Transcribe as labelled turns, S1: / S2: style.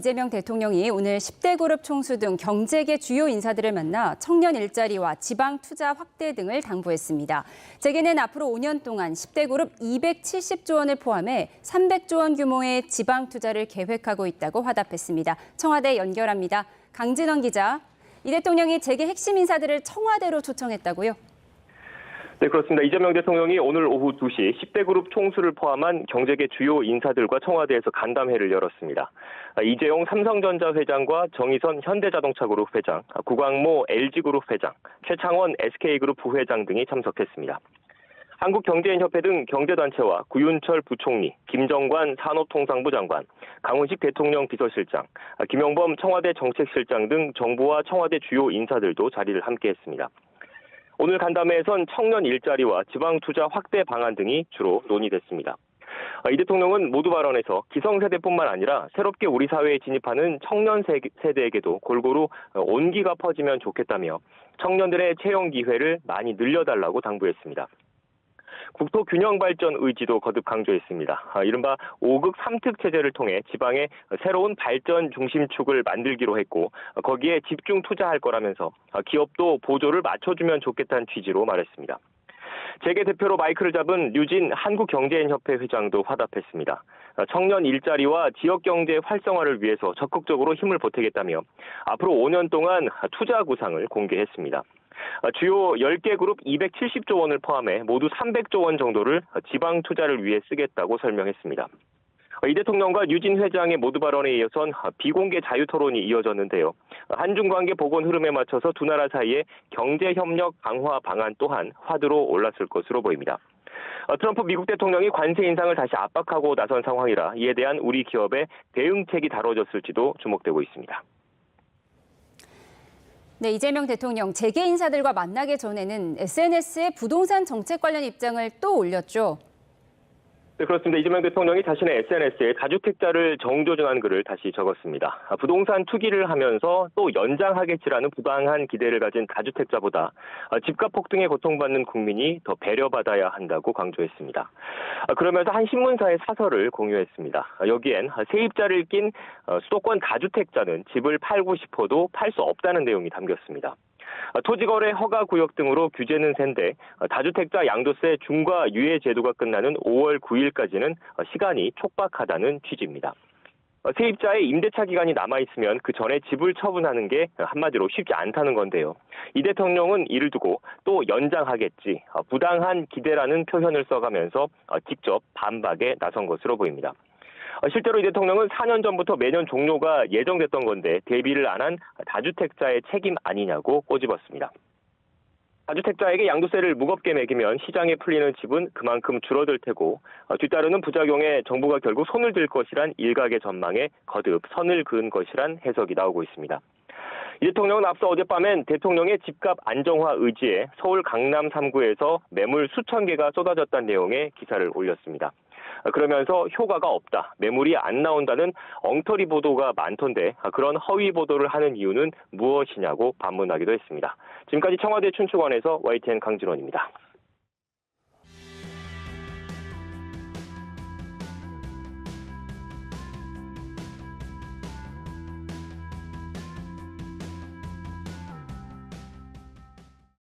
S1: 이재명 대통령이 오늘 10대 그룹 총수 등 경제계 주요 인사들을 만나 청년 일자리와 지방 투자 확대 등을 당부했습니다. 재계는 앞으로 5년 동안 10대 그룹 270조 원을 포함해 300조 원 규모의 지방 투자를 계획하고 있다고 화답했습니다. 청와대 연결합니다. 강진원 기자, 이 대통령이 재계 핵심 인사들을 청와대로 초청했다고요?
S2: 네, 그렇습니다. 이재명 대통령이 오늘 오후 2시 10대 그룹 총수를 포함한 경제계 주요 인사들과 청와대에서 간담회를 열었습니다. 이재용 삼성전자 회장과 정의선 현대자동차그룹 회장, 구광모 LG그룹 회장, 최창원 SK그룹 부회장 등이 참석했습니다. 한국경제인협회 등 경제단체와 구윤철 부총리, 김정관 산업통상부 장관, 강훈식 대통령 비서실장, 김용범 청와대 정책실장 등 정부와 청와대 주요 인사들도 자리를 함께했습니다. 오늘 간담회에선 청년 일자리와 지방 투자 확대 방안 등이 주로 논의됐습니다. 이 대통령은 모두 발언에서 기성세대뿐만 아니라 새롭게 우리 사회에 진입하는 청년 세대에게도 골고루 온기가 퍼지면 좋겠다며 청년들의 채용 기회를 많이 늘려달라고 당부했습니다. 국토 균형 발전 의지도 거듭 강조했습니다. 이른바 5극 3특 체제를 통해 지방에 새로운 발전 중심축을 만들기로 했고 거기에 집중 투자할 거라면서 기업도 보조를 맞춰주면 좋겠다는 취지로 말했습니다. 재계 대표로 마이크를 잡은 류진 한국경제인협회 회장도 화답했습니다. 청년 일자리와 지역경제 활성화를 위해서 적극적으로 힘을 보태겠다며 앞으로 5년 동안 투자 구상을 공개했습니다. 주요 10개 그룹 270조 원을 포함해 모두 300조 원 정도를 지방 투자를 위해 쓰겠다고 설명했습니다. 이 대통령과 류진 회장의 모두 발언에 이어선 비공개 자유 토론이 이어졌는데요. 한중 관계 복원 흐름에 맞춰서 두 나라 사이의 경제 협력 강화 방안 또한 화두로 올랐을 것으로 보입니다. 트럼프 미국 대통령이 관세 인상을 다시 압박하고 나선 상황이라 이에 대한 우리 기업의 대응책이 다뤄졌을지도 주목되고 있습니다.
S1: 네, 이재명 대통령 재계 인사들과 만나기 전에는 SNS에 부동산 정책 관련 입장을 또 올렸죠.
S2: 네, 그렇습니다. 이재명 대통령이 자신의 SNS에 다주택자를 정조준한 글을 다시 적었습니다. 부동산 투기를 하면서 또 연장하겠지라는 부당한 기대를 가진 다주택자보다 집값 폭등에 고통받는 국민이 더 배려받아야 한다고 강조했습니다. 그러면서 한 신문사의 사설을 공유했습니다. 여기엔 세입자를 낀 수도권 다주택자는 집을 팔고 싶어도 팔 수 없다는 내용이 담겼습니다. 토지거래 허가구역 등으로 규제는 센데 다주택자 양도세 중과 유예 제도가 끝나는 5월 9일까지는 시간이 촉박하다는 취지입니다. 세입자의 임대차 기간이 남아있으면 그 전에 집을 처분하는 게 한마디로 쉽지 않다는 건데요. 이 대통령은 이를 두고 또 연장하겠지, 부당한 기대라는 표현을 써가면서 직접 반박에 나선 것으로 보입니다. 실제로 이 대통령은 4년 전부터 매년 종료가 예정됐던 건데 대비를 안 한 다주택자의 책임 아니냐고 꼬집었습니다. 다주택자에게 양도세를 무겁게 매기면 시장에 풀리는 집은 그만큼 줄어들 테고 뒤따르는 부작용에 정부가 결국 손을 들 것이란 일각의 전망에 거듭 선을 그은 것이란 해석이 나오고 있습니다. 이 대통령은 앞서 어젯밤엔 대통령의 집값 안정화 의지에 서울 강남 3구에서 매물 수천 개가 쏟아졌다는 내용의 기사를 올렸습니다. 그러면서 효과가 없다, 매물이 안 나온다는 엉터리 보도가 많던데 그런 허위 보도를 하는 이유는 무엇이냐고 반문하기도 했습니다. 지금까지 청와대 춘추관에서 YTN 강진원입니다.